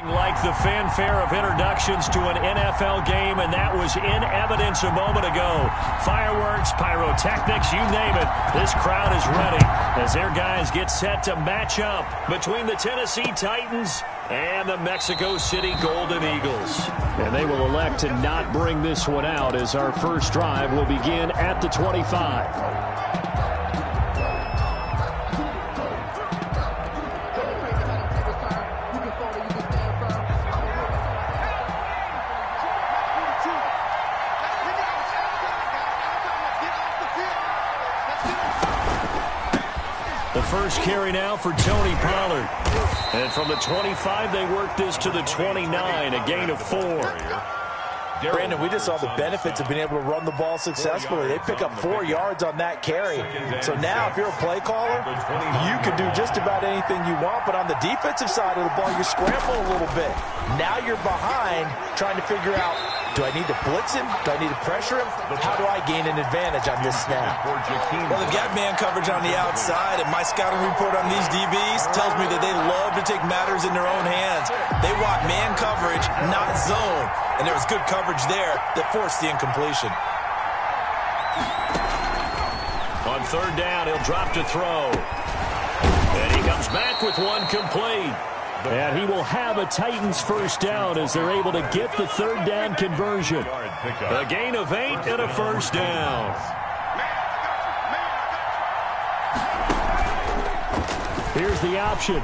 Like the fanfare of introductions to an NFL game, and that was in evidence a moment ago. Fireworks, pyrotechnics, you name it. This crowd is ready as their guys get set to match up between the Tennessee Titans and the Mexico City Golden Eagles. And they will elect to not bring this one out as our first drive will begin at the 25. The first carry now for Tony Pollard. And from the 25, they work this to the 29, a gain of 4. Brandon, we just saw the benefits of being able to run the ball successfully. They pick up 4 yards on that carry. So now, if you're a play caller, you can do just about anything you want. But on the defensive side of the ball, you're scrambling a little bit. Now you're behind trying to figure out, do I need to blitz him? Do I need to pressure him? How do I gain an advantage on this snap? Well, they've got man coverage on the outside, and my scouting report on these DBs tells me that they love to take matters in their own hands. They want man coverage, not zone. And there was good coverage there that forced the incompletion. On third down, he'll drop to throw. And he comes back with one complete. And he will have a Titans first down as they're able to get the third down conversion. A gain of 8 and a first down. Here's the option.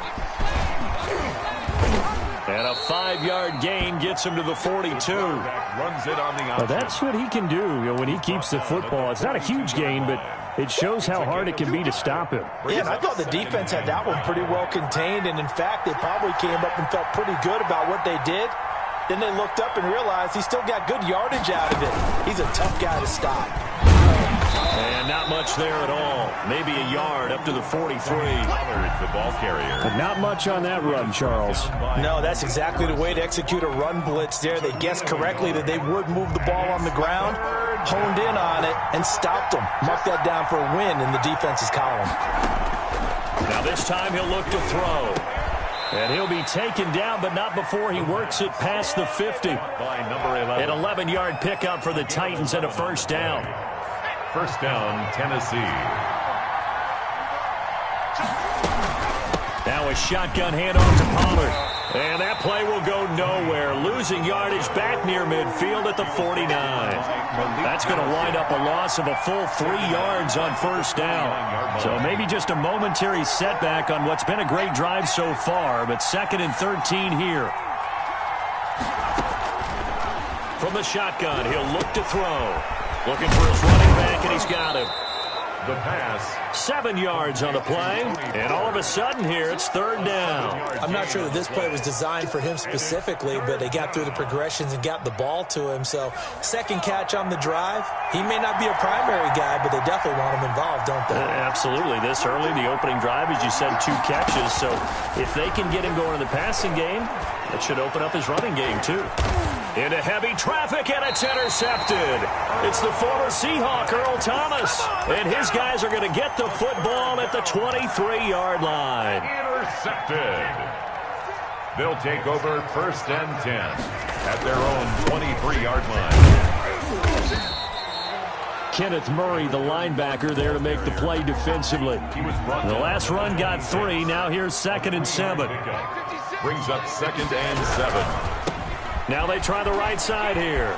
And a 5-yard gain gets him to the 42. Well, that's what he can do when he keeps the football. It's not a huge gain, but it shows how hard it can be to stop him. Yeah, and I thought the defense had that one pretty well contained, and in fact, they probably came up and felt pretty good about what they did. Then they looked up and realized he still got good yardage out of it. He's a tough guy to stop. And not much there at all. Maybe a yard up to the 43. The ball carrier. But not much on that run, Charles. No, that's exactly the way to execute a run blitz there. They guessed correctly that they would move the ball on the ground, honed in on it, and stopped them. Mark that down for a win in the defense's column. Now this time he'll look to throw. And he'll be taken down, but not before he works it past the 50. By number 11. An 11-yard pickup for the Titans and a first down. First down, Tennessee. Now a shotgun handoff to Pollard. And that play will go nowhere. Losing yardage back near midfield at the 49. That's going to wind up a loss of a full 3 yards on first down. So maybe just a momentary setback on what's been a great drive so far, but 2nd and 13 here. From the shotgun, he'll look to throw. Looking for his running back, and he's got him. The pass. 7 yards on the play, and all of a sudden here, it's third down. I'm not sure that this play was designed for him specifically, but they got through the progressions and got the ball to him. So, second catch on the drive. He may not be a primary guy, but they definitely want him involved, don't they? Absolutely. This early, the opening drive, as you said, 2 catches. So, if they can get him going in the passing game, that should open up his running game, too. Into heavy traffic, and it's intercepted. It's the former Seahawk, Earl Thomas. And his guys are going to get the football at the 23-yard line. Intercepted. They'll take over 1st and 10 at their own 23-yard line. Kenneth Murray, the linebacker, there to make the play defensively. The last run got 3. Now here's 2nd and 7. Brings up 2nd and 7. Now they try the right side here.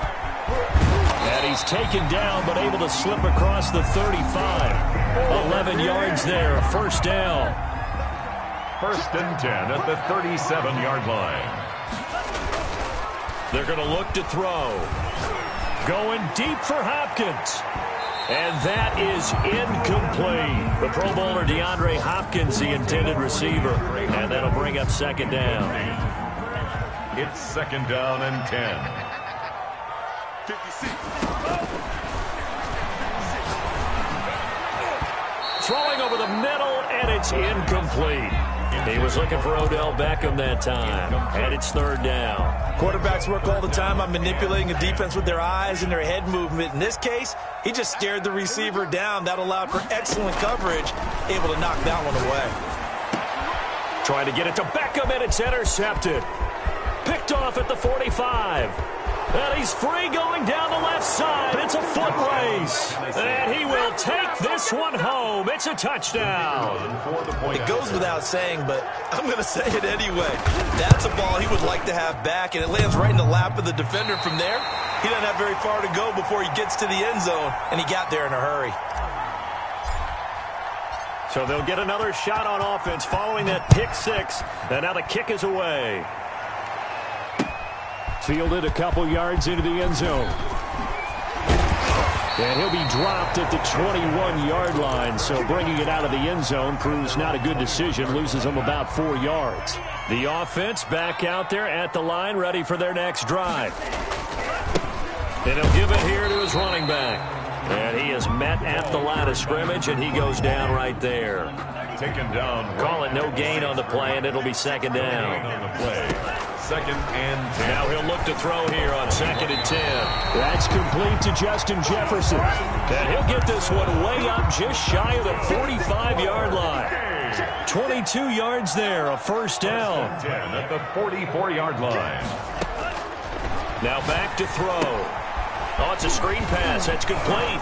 And he's taken down, but able to slip across the 35. 11 yards there, first down. 1st and 10 at the 37-yard line. They're going to look to throw. Going deep for Hopkins. And that is incomplete. The Pro Bowler DeAndre Hopkins, the intended receiver. And that'll bring up 2nd down. It's 2nd down and 10. 56. Throwing over the middle, and it's incomplete. He was looking for Odell Beckham that time, and it's 3rd down. Quarterbacks work all the time on manipulating a defense with their eyes and their head movement. In this case, he just stared the receiver down. That allowed for excellent coverage, able to knock that one away. Trying to get it to Beckham, and it's intercepted. Picked off at the 45. And he's free going down the left side. It's a foot race. And he will take this one home. It's a touchdown. It goes without saying, but I'm going to say it anyway. That's a ball he would like to have back, and it lands right in the lap of the defender from there. He doesn't have very far to go before he gets to the end zone, and he got there in a hurry. So they'll get another shot on offense following that pick six. And now the kick is away. Fielded a couple yards into the end zone. And he'll be dropped at the 21-yard line. So bringing it out of the end zone proves not a good decision. Loses him about 4 yards. The offense back out there at the line, ready for their next drive. And he'll give it here to his running back. And he is met at the line of scrimmage, and he goes down right there. Taken down. Call it no gain on the play, and it'll be second down. On the play. Second and 10. Now he'll look to throw here on second and 10. That's complete to Justin Jefferson. And he'll get this one way up just shy of the 45-yard line. 22 yards there, a first down. 10 at the 44-yard line. Now back to throw. Oh, it's a screen pass. That's complete.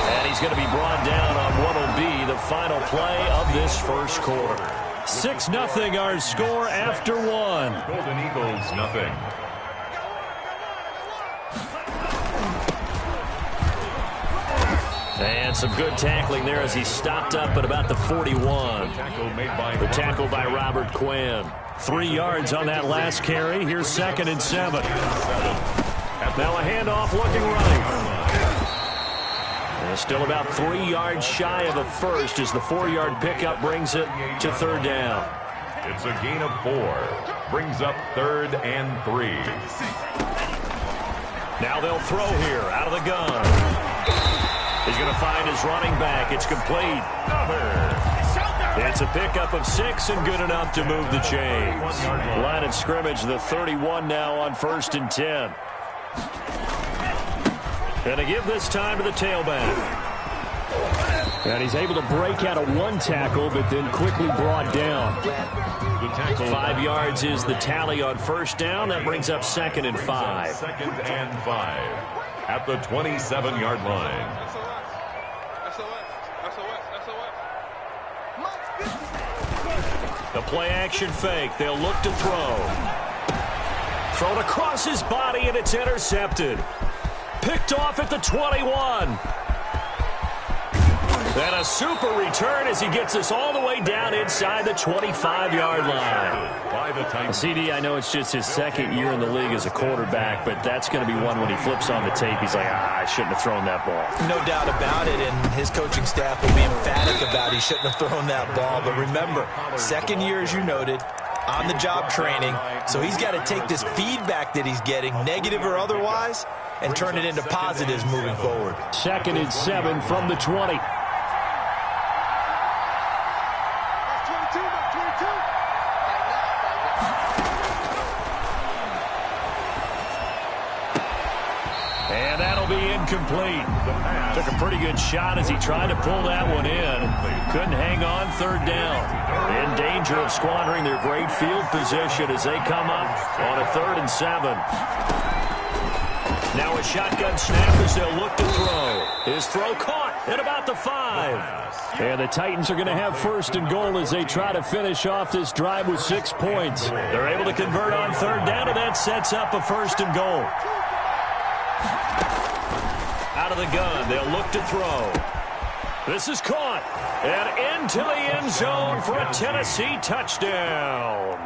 And he's going to be brought down on what will be the final play of this first quarter. 6-0 our score after one. Golden Eagles, nothing. And some good tackling there as he stopped up at about the 41. The tackle by Robert Quinn. 3 yards on that last carry. Here's second and 7. Now a handoff looking right. And still about 3 yards shy of a first as the 4-yard pickup brings it to third down. It's a gain of 4. Brings up third and 3. Now they'll throw here out of the gun. He's going to find his running back. It's complete. It's a pickup of 6 and good enough to move the chains. Line of scrimmage, the 31 now on first and 10. Going to give this time to the tailback. And he's able to break out of one tackle, but then quickly brought down. 5 yards is the tally on first down. That brings up second and 5. Second and 5 at the 27-yard line. The play action fake. They'll look to throw. Thrown across his body, and it's intercepted. Picked off at the 21. And a super return as he gets us all the way down inside the 25-yard line. CD, I know it's just his second year in the league as a quarterback, but that's going to be one when he flips on the tape. He's like, I shouldn't have thrown that ball. No doubt about it, and his coaching staff will be emphatic about he shouldn't have thrown that ball. But remember, second year, as you noted, on-the-job training, so he's got to take this feedback that he's getting, negative or otherwise, and turn it into positives moving forward. Second and 7 from the 20. And that'll be incomplete. Took a pretty good shot as he tried to pull that one in. Couldn't hang on third down. In danger of squandering their great field position as they come up on a 3rd and 7. Now a shotgun snap as they'll look to throw. His throw caught at about the 5. And the Titans are going to have first and goal as they try to finish off this drive with 6 points. They're able to convert on third down, and that sets up a first and goal. Out of the gun, they'll look to throw. This is caught. And into the end zone for a Tennessee touchdown.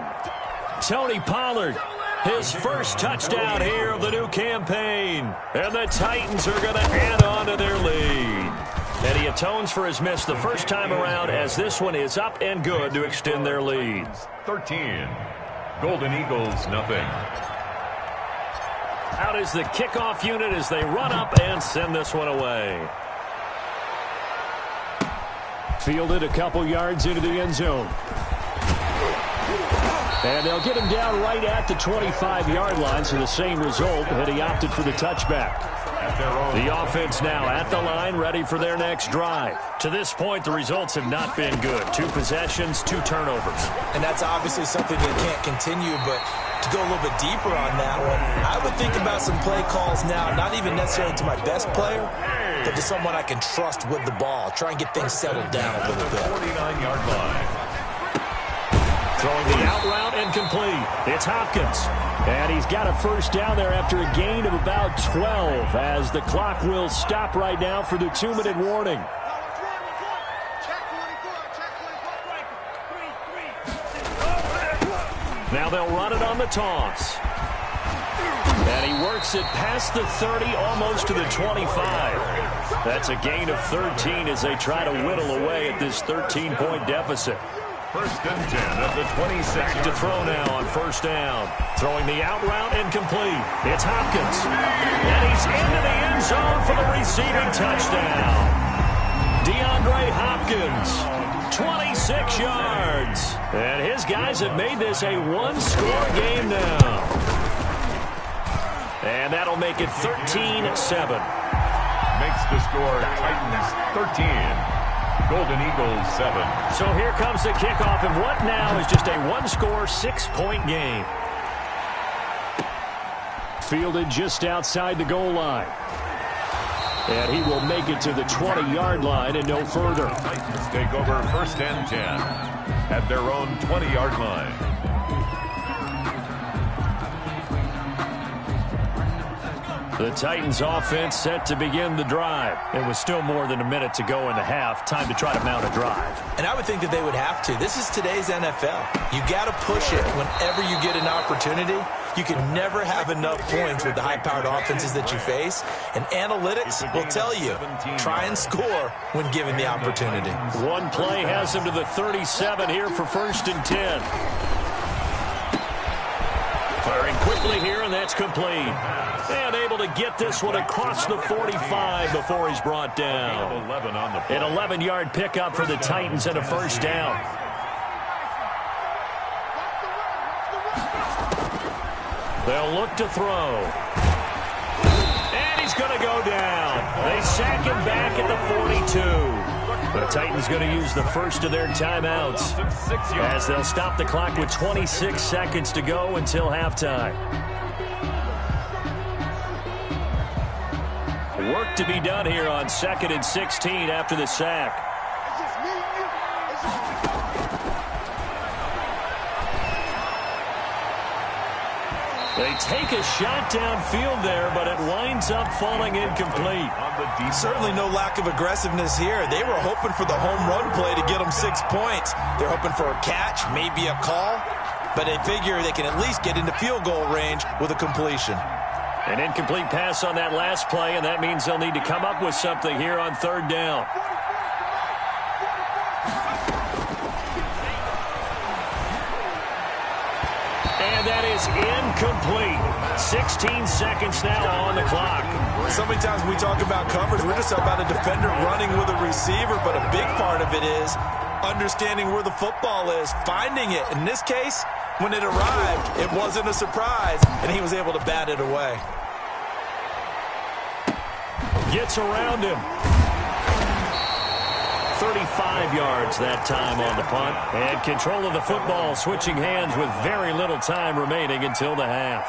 Tony Pollard. His first touchdown here of the new campaign. And the Titans are going to add on to their lead. And he atones for his miss the first time around as this one is up and good to extend their lead. 13. Golden Eagles, nothing. Out is the kickoff unit as they run up and send this one away. Fielded a couple yards into the end zone. And they'll get him down right at the 25-yard line, so the same result, and he opted for the touchback. At The offense now at the line, ready for their next drive. To this point, the results have not been good. 2 possessions, 2 turnovers. And that's obviously something that can't continue, but to go a little bit deeper on that one, I would think about some play calls now, not even necessarily to my best player, but to someone I can trust with the ball. Try and get things settled down a little bit. 49-yard line. Throwing the out route incomplete. It's Hopkins. And he's got a first down there after a gain of about 12 as the clock will stop right now for the 2-minute warning. Now they'll run it on the toss. And he works it past the 30, almost to the 25. That's a gain of 13 as they try to whittle away at this 13-point deficit. First and 10 at the 26. Back to throw now on first down. Throwing the out route incomplete. It's Hopkins. And he's into the end zone for the receiving touchdown. DeAndre Hopkins, 26 yards. And his guys have made this a 1-score game now. And that'll make it 13-7. Makes the score Titans 13. Golden Eagles 7. So here comes the kickoff, and what now is just a 1-score, 6-point game. Fielded just outside the goal line. And he will make it to the 20-yard line and no further. Titans take over first and 10 at their own 20-yard line. The Titans offense set to begin the drive. It was still more than a minute to go in the half. Time to try to mount a drive. And I would think that they would have to. This is today's NFL. You got to push it whenever you get an opportunity. You can never have enough points with the high-powered offenses that you face. And analytics will tell you, try and score when given the opportunity. One play has him to the 37 here for first and 10. Firing quickly here, and that's complete. And able to get this one across the 45 before he's brought down. An 11-yard pickup for the Titans and a first down. They'll look to throw. And he's going to go down. They sack him back at the 42. The Titans going to use the first of their timeouts as they'll stop the clock with 26 seconds to go until halftime. Work to be done here on 2nd and 16 after the sack. They take a shot downfield there, but it winds up falling incomplete. Certainly no lack of aggressiveness here. They were hoping for the home run play to get them 6 points. They're hoping for a catch, maybe a call, but they figure they can at least get into field goal range with a completion. An incomplete pass on that last play, and that means they'll need to come up with something here on third down. And that is incomplete. 16 seconds now on the clock. So many times we talk about coverage, we're just about a defender running with a receiver, but a big part of it is understanding where the football is, finding it. In this case, when it arrived, it wasn't a surprise, and he was able to bat it away. Gets around him. 35 yards that time on the punt. And control of the football, switching hands with very little time remaining until the half.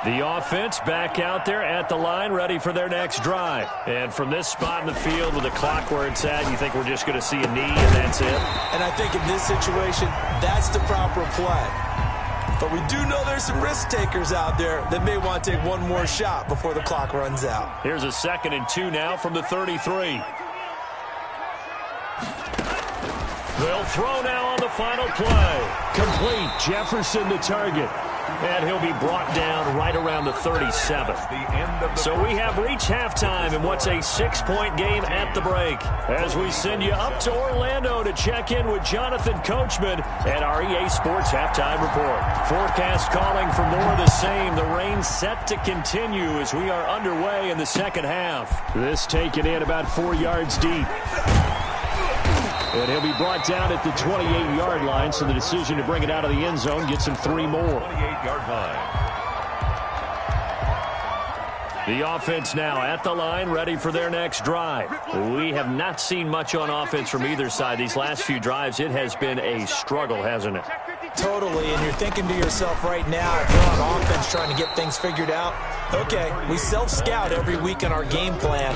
The offense back out there at the line, ready for their next drive. And from this spot in the field with the clock where it's at, you think we're just going to see a knee and that's it? And I think in this situation, that's the proper play. But we do know there's some risk takers out there that may want to take one more shot before the clock runs out. Here's a 2nd and 2 now from the 33. They'll throw now on the final play. Complete. Jefferson the target. And he'll be brought down right around the 37. So we have reached halftime in what's a 6-point game at the break. As we send you up to Orlando to check in with Jonathan Coachman at our EA Sports Halftime Report. Forecast calling for more of the same. The rain set to continue as we are underway in the second half. This taken in about 4 yards deep. And he'll be brought down at the 28-yard line, so the decision to bring it out of the end zone gets him 3 more. 28-yard line. The offense now at the line, ready for their next drive. We have not seen much on offense from either side. These last few drives, it has been a struggle, hasn't it? Totally, and you're thinking to yourself right now, if you're on offense trying to get things figured out, okay, we self-scout every week in our game plan.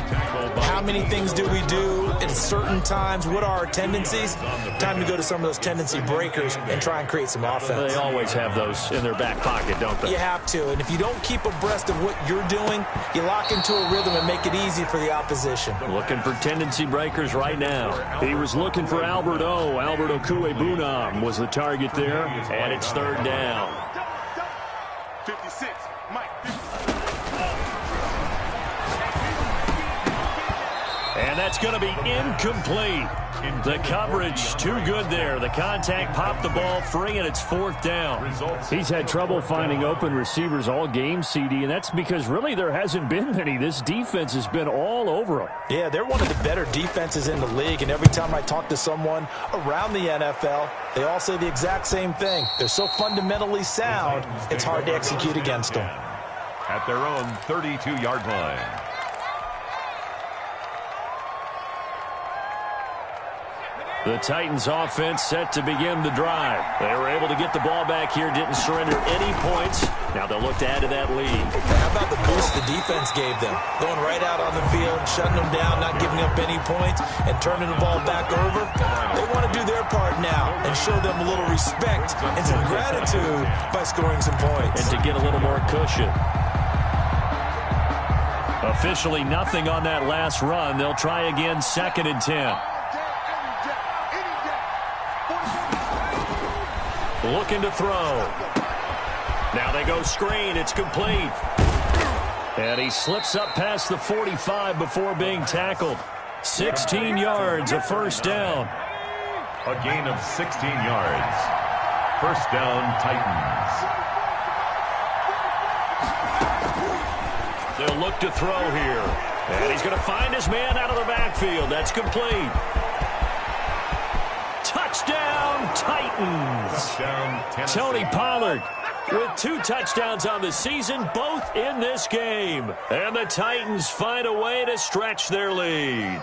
How many things do we do at certain times? What are our tendencies? Time to go to some of those tendency breakers and try and create some offense. They always have those in their back pocket, don't they? You have to, and if you don't keep abreast of what you're doing, you lock into a rhythm and make it easy for the opposition. Looking for tendency breakers right now. He was looking for Albert O. Albert Okwuegbunam was the target there, and it's third down. 56, Mike. And that's going to be incomplete. The coverage too good there. The contact popped the ball free, and it's fourth down. He's had trouble finding open receivers all game, CD, and that's because really there hasn't been many. This defense has been all over them. Yeah, they're one of the better defenses in the league, and every time I talk to someone around the NFL, they all say the exact same thing. They're so fundamentally sound, it's hard to execute against them. At their own 32-yard line. The Titans offense set to begin the drive. They were able to get the ball back here, didn't surrender any points. Now they'll look to add to that lead. How about the boost the defense gave them? Going right out on the field, shutting them down, not giving up any points, and turning the ball back over. They want to do their part now and show them a little respect and some gratitude by scoring some points. And to get a little more cushion. Officially nothing on that last run. They'll try again, 2nd and 10. Looking to throw. Now they go screen. It's complete. And he slips up past the 45 before being tackled. 16 yards, a first down. A gain of 16 yards. First down, Titans. They'll look to throw here. And he's going to find his man out of the backfield. That's complete. Touchdown, Titans. Touchdown, Tony Pollard with 2 touchdowns on the season, both in this game. And the Titans find a way to stretch their lead.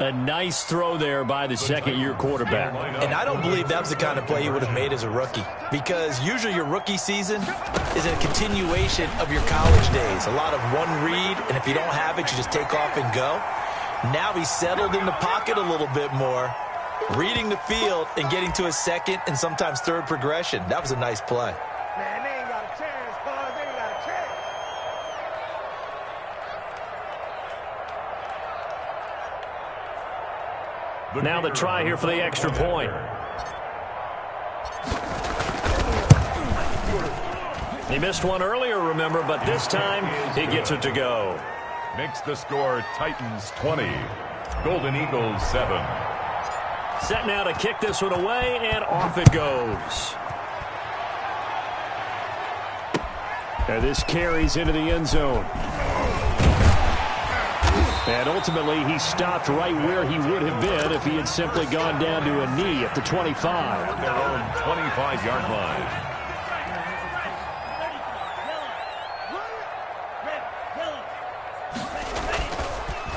A nice throw there by the second-year quarterback. And I don't believe that was the kind of play he would have made as a rookie, because usually your rookie season is a continuation of your college days. A lot of one read, and if you don't have it, you just take off and go. Now he's settled in the pocket a little bit more, reading the field and getting to his second and sometimes third progression. That was a nice play. Man, they ain't got a chance, boys. They ain't got a chance. Now the try here for the extra point. He missed one earlier, remember, but this time he gets it to go. Makes the score Titans 20, Golden Eagles 7. Set now to kick this one away, and off it goes. And this carries into the end zone. And ultimately, he stopped right where he would have been if he had simply gone down to a knee at the 25. Their own 25-yard line.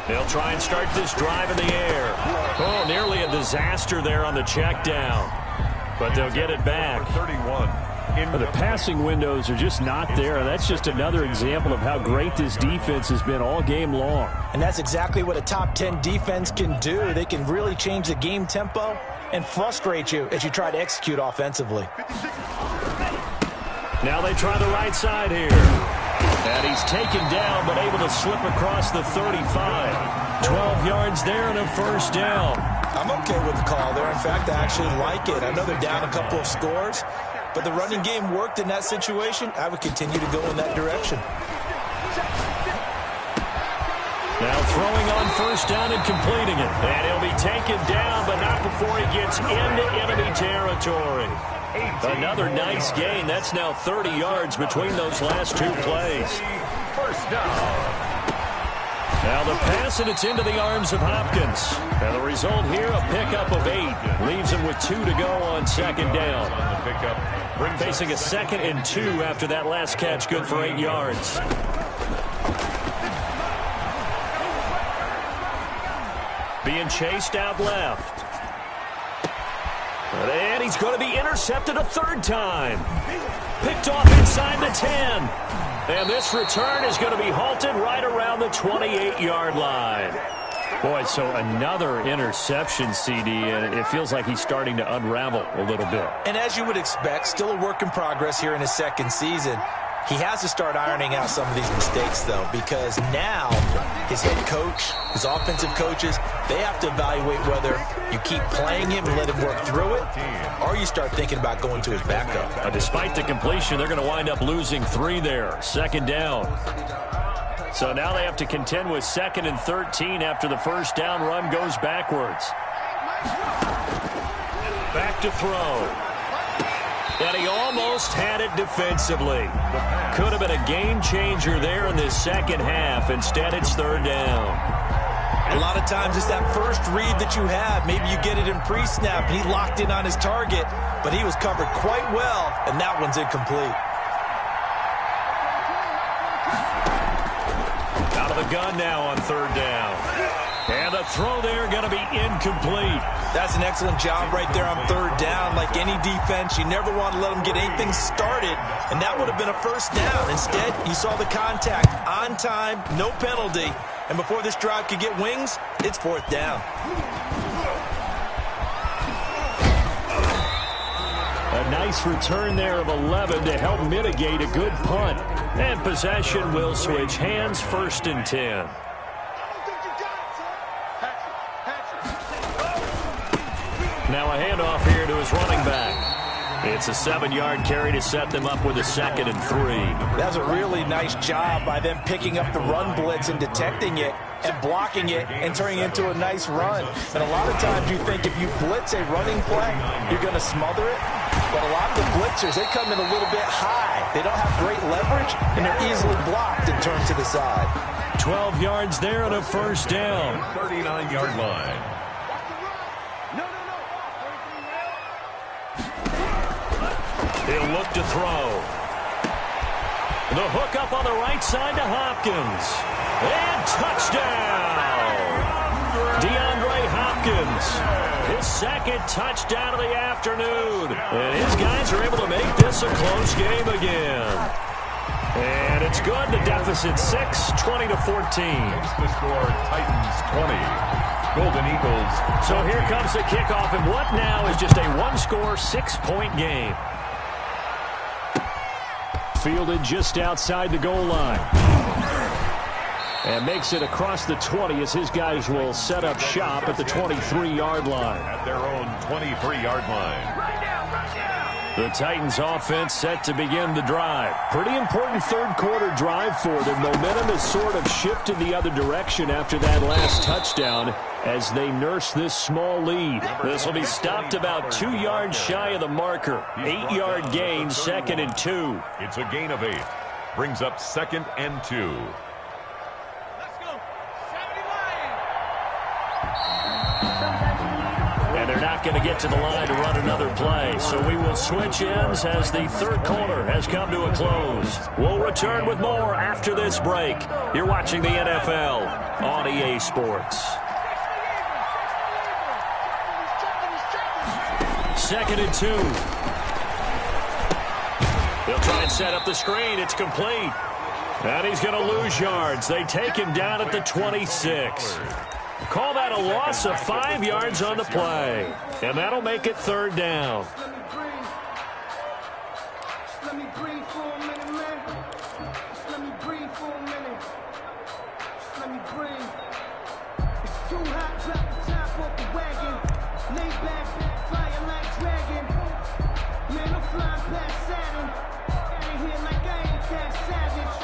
They'll try and start this drive in the air. Oh, nearly a disaster there on the check down. But they'll get it back. 31. The passing windows are just not there, and that's just another example of how great this defense has been all game long. And that's exactly what a top 10 defense can do. They can really change the game tempo and frustrate you as you try to execute offensively. Now they try the right side here. And he's taken down, but able to slip across the 35. 12 yards there and a first down. I'm okay with the call there. In fact, I actually like it. I know they're down a couple of scores, but the running game worked in that situation. I would continue to go in that direction. Now throwing on first down and completing it. And he'll be taken down, but not before he gets into enemy territory. Another nice gain. That's now 30 yards between those last two plays. First down. Now the pass, and it's into the arms of Hopkins. And the result here, a pickup of 8. Leaves him with 2 to go on second down. Facing a 2nd and 2 after that last catch, good for 8 yards. Being chased out left. And he's going to be intercepted a 3rd time. Picked off inside the 10. And this return is going to be halted right around the 28-yard line. Boy, so another interception, CD, and it feels like he's starting to unravel a little bit. And as you would expect, still a work in progress here in his 2nd season. He has to start ironing out some of these mistakes, though, because now his head coach, his offensive coaches, they have to evaluate whether you keep playing him and let him work through it, or you start thinking about going to his backup. Despite the completion, they're going to wind up losing 3 there. 2nd down. So now they have to contend with 2nd and 13 after the first down run goes backwards. Back to throw. And he almost had it defensively. Could have been a game changer there in this second half. Instead, it's 3rd down. A lot of times it's that first read that you have. Maybe you get it in pre-snap, and he locked in on his target, but he was covered quite well, and that one's incomplete. Out of the gun now on 3rd down. And the throw there going to be incomplete. That's an excellent job right there on 3rd down. Like any defense, you never want to let them get anything started, and that would have been a first down. Instead, you saw the contact on time, no penalty, and before this drive could get wings, it's 4th down. A nice return there of 11 to help mitigate a good punt. And possession will switch hands, 1st and 10. Now a handoff here to his running back. It's a 7-yard carry to set them up with a 2nd and 3. That's a really nice job by them picking up the run blitz and detecting it and blocking it and turning it into a nice run. And a lot of times you think if you blitz a running play, you're going to smother it. But a lot of the blitzers, they come in a little bit high. They don't have great leverage, and they're easily blocked and turned to the side. 12 yards there and a 1st down. 39-yard line. He'll look to throw. The hook up on the right side to Hopkins. And touchdown! DeAndre Hopkins. His 2nd touchdown of the afternoon. And his guys are able to make this a close game again. And it's good. The deficit 6, 20-14. The score, Titans 20. Golden Eagles. So here comes the kickoff, and what now is just a 1-score, 6-point game. Fielded just outside the goal line. And makes it across the 20 as his guys will set up shop at the 23-yard line. At their own 23-yard line. The Titans offense set to begin the drive. Pretty important 3rd quarter drive for them. Momentum has sort of shifted the other direction after that last touchdown as they nurse this small lead. This will be stopped about 2 yards shy of the marker. 8-yard gain, 2nd and 2. It's a gain of 8. Brings up 2nd and 2. And they're not going to get to the line to run another play. So we will switch ends as the 3rd quarter has come to a close. We'll return with more after this break. You're watching the NFL on EA Sports. 2nd and 2. He'll try and set up the screen. It's complete. And he's going to lose yards. They take him down at the 26. Call that a loss of 5 yards on the play. And that'll make it 3rd down. Let me breathe for a minute, man. Let me breathe for a minute. Let me breathe. It's too hot, drop the top off the wagon. Lay back, flying like dragon. Man, I'm flying past Saturn. Out of here like I ain't that savage.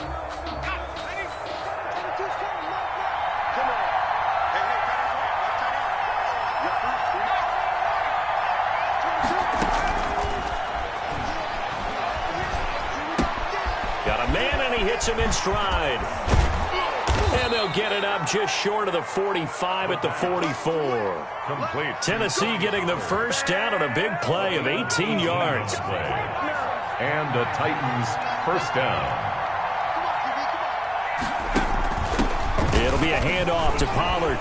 Got a man, and he hits him in stride. And they'll get it up just short of the 45 at the 44. Complete. Tennessee getting the first down on a big play of 18 yards. And the Titans first down. It'll be a handoff to Pollard.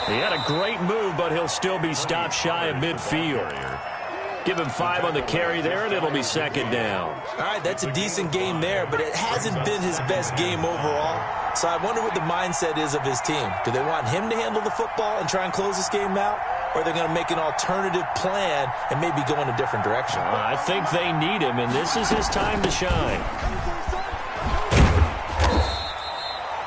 He had a great move, but he'll still be stopped shy of midfield. Give him 5 on the carry there, and it'll be second down. All right, that's a decent game there, but it hasn't been his best game overall. So I wonder what the mindset is of his team. Do they want him to handle the football and try and close this game out? Or are they going to make an alternative plan and maybe go in a different direction? I think they need him, and this is his time to shine.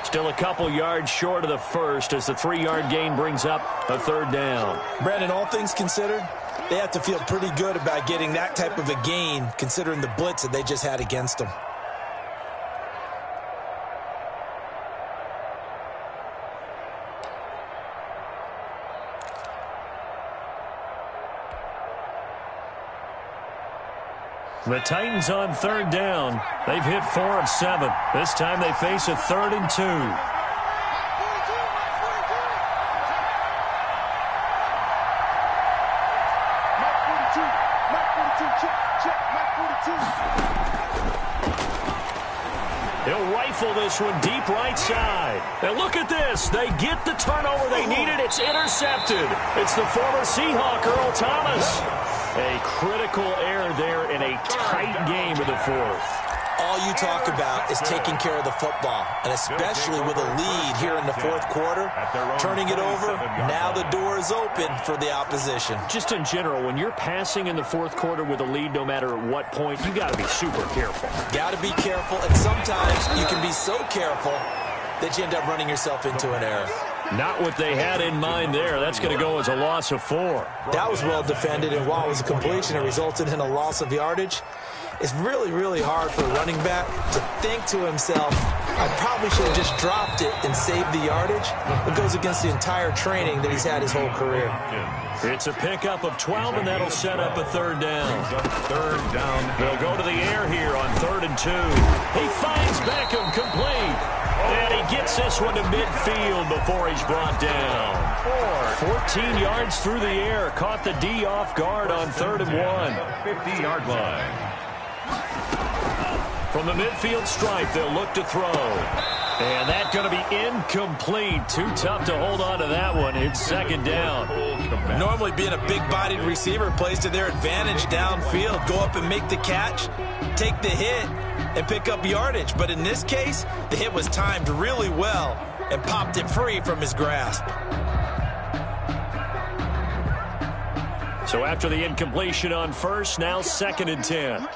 Still a couple yards short of the first as the 3-yard gain brings up a third down. Brandon, all things considered, they have to feel pretty good about getting that type of a gain considering the blitz that they just had against them. The Titans on third down. They've hit 4 of 7. This time they face a 3rd and 2. He'll rifle this one deep right side. And look at this. They get the turnover they needed. It's intercepted. It's the former Seahawk, Earl Thomas. A critical error there in a tight game in the 4th. All you talk about is taking care of the football, and especially with a lead here in the 4th quarter, turning it over, now the door is open for the opposition. Just in general, when you're passing in the 4th quarter with a lead, no matter at what point, you got to be super careful. Got to be careful, and sometimes you can be so careful that you end up running yourself into an error. Not what they had in mind there. That's going to go as a loss of 4. That was well defended, and while it was a completion, it resulted in a loss of yardage. It's really, really hard for a running back to think to himself, I probably should have just dropped it and saved the yardage. It goes against the entire training that he's had his whole career. It's a pickup of 12, and that'll set up a 3rd down. Third down. They'll go to the air here on 3rd and 2. He finds Beckham complete. And he gets this one to midfield before he's brought down. 14 yards through the air. Caught the D off guard on 3rd and 1. 50-yard line. From the midfield stripe, they'll look to throw. And that's going to be incomplete. Too tough to hold on to that one. It's second down. Normally being a big-bodied receiver plays to their advantage downfield. Go up and make the catch, take the hit, and pick up yardage. But in this case, the hit was timed really well and popped it free from his grasp. So after the incompletion on first, now 2nd and 10.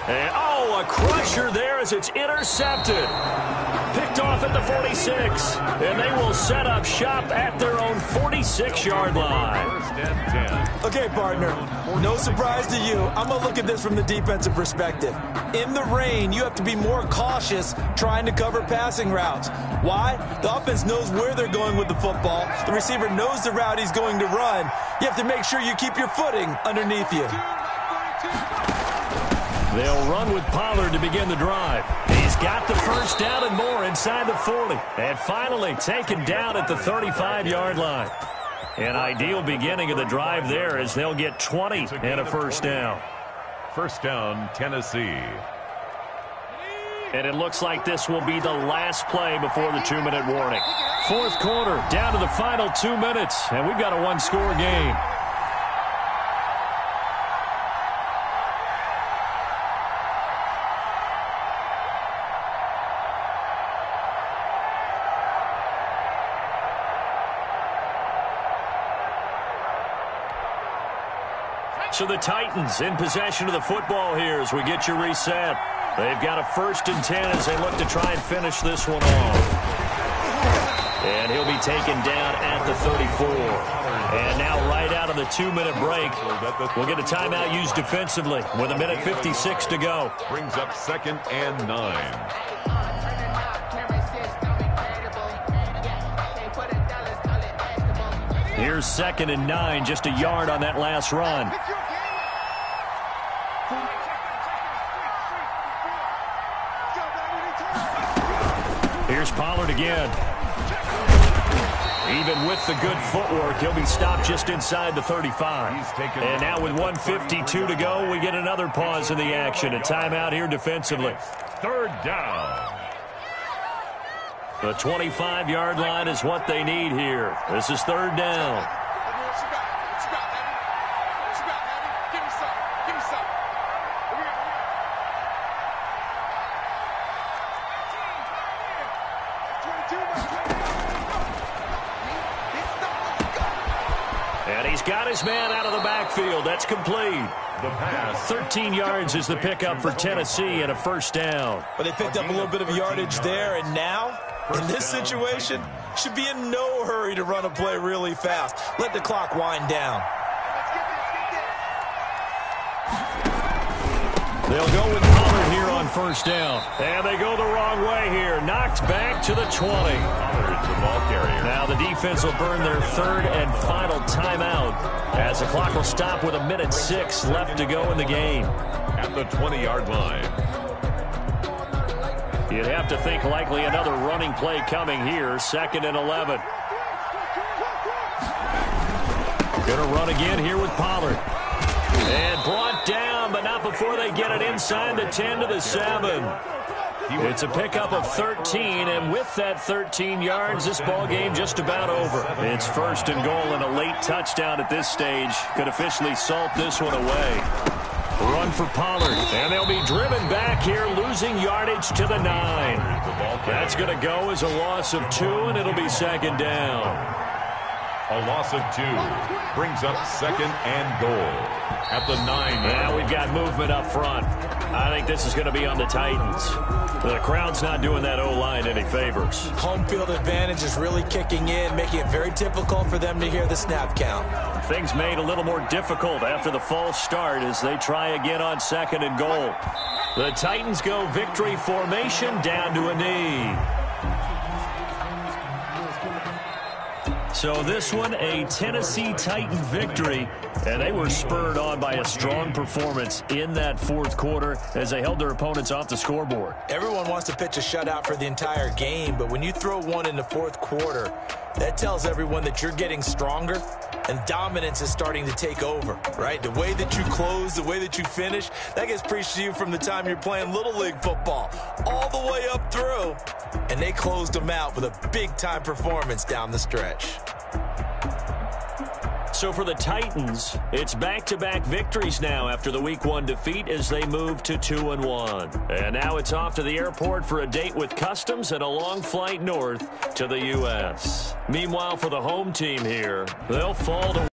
And, oh, a crusher there as it's intercepted. Picked off at the 46. And they will set up shop at their own 46-yard line. First and 10. Okay, partner, no surprise to you. I'm going to look at this from the defensive perspective. In the rain, you have to be more cautious trying to cover passing routes. Why? The offense knows where they're going with the football. The receiver knows the route he's going to run. You have to make sure you keep your footing underneath you. They'll run with Pollard to begin the drive. He's got the first down and more inside the 40. And finally taken down at the 35-yard line. An ideal beginning of the drive there as they'll get 20 and a first down. First down, Tennessee. And it looks like this will be the last play before the 2-minute warning. 4th quarter, down to the final 2 minutes, and we've got a 1-score game. So the Titans in possession of the football here as we get you reset. They've got a 1st and 10 as they look to try and finish this one off. And he'll be taken down at the 34. And now right out of the 2-minute break, we'll get a timeout used defensively with 1:56 to go. Brings up 2nd and 9. Here's 2nd and 9, just a yard on that last run. Here's Pollard again. Even with the good footwork, he'll be stopped just inside the 35. And now with 1:52 to go, we get another pause in the action. A timeout here defensively. 3rd down. The 25-yard line is what they need here. This is 3rd down. And he's got his man out of the backfield. That's complete. The pass. 13 yards is the pickup for Tennessee and a 1st down. But they picked up a little bit of yardage there, and now, in this situation, should be in no hurry to run a play really fast. Let the clock wind down. They'll go with Pollard here on 1st down. And they go the wrong way here. Knocked back to the 20. Pollard's the ball carrier. Now the defense will burn their 3rd and final timeout as the clock will stop with 1:06 left to go in the game. At the 20-yard line. You'd have to think likely another running play coming here. 2nd and 11. Going to run again here with Pollard. And brought down, but not before they get it inside the 10 to the 7. It's a pickup of 13, and with that 13 yards, this ball game just about over. It's 1st and goal, and a late touchdown at this stage could officially salt this one away. Run for Pollard, and they'll be driven back here, losing yardage to the 9. That's going to go as a loss of 2, and it'll be 2nd down. A loss of 2 brings up 2nd and goal at the 9. Now we've got movement up front. I think this is going to be on the Titans. The crowd's not doing that O-line any favors. Home field advantage is really kicking in, making it very difficult for them to hear the snap count. Things made a little more difficult after the false start as they try again on 2nd and goal. The Titans go victory formation down to a knee. So this one, a Tennessee Titan victory, and they were spurred on by a strong performance in that 4th quarter as they held their opponents off the scoreboard. Everyone wants to pitch a shutout for the entire game, but when you throw one in the 4th quarter, that tells everyone that you're getting stronger and dominance is starting to take over, right? The way that you close, the way that you finish, that gets preached to you from the time you're playing Little League football all the way up through, and they closed them out with a big-time performance down the stretch. So for the Titans, it's back-to-back victories now after the Week 1 defeat as they move to 2-1. And now it's off to the airport for a date with Customs and a long flight north to the U.S. Meanwhile, for the home team here, they'll fall to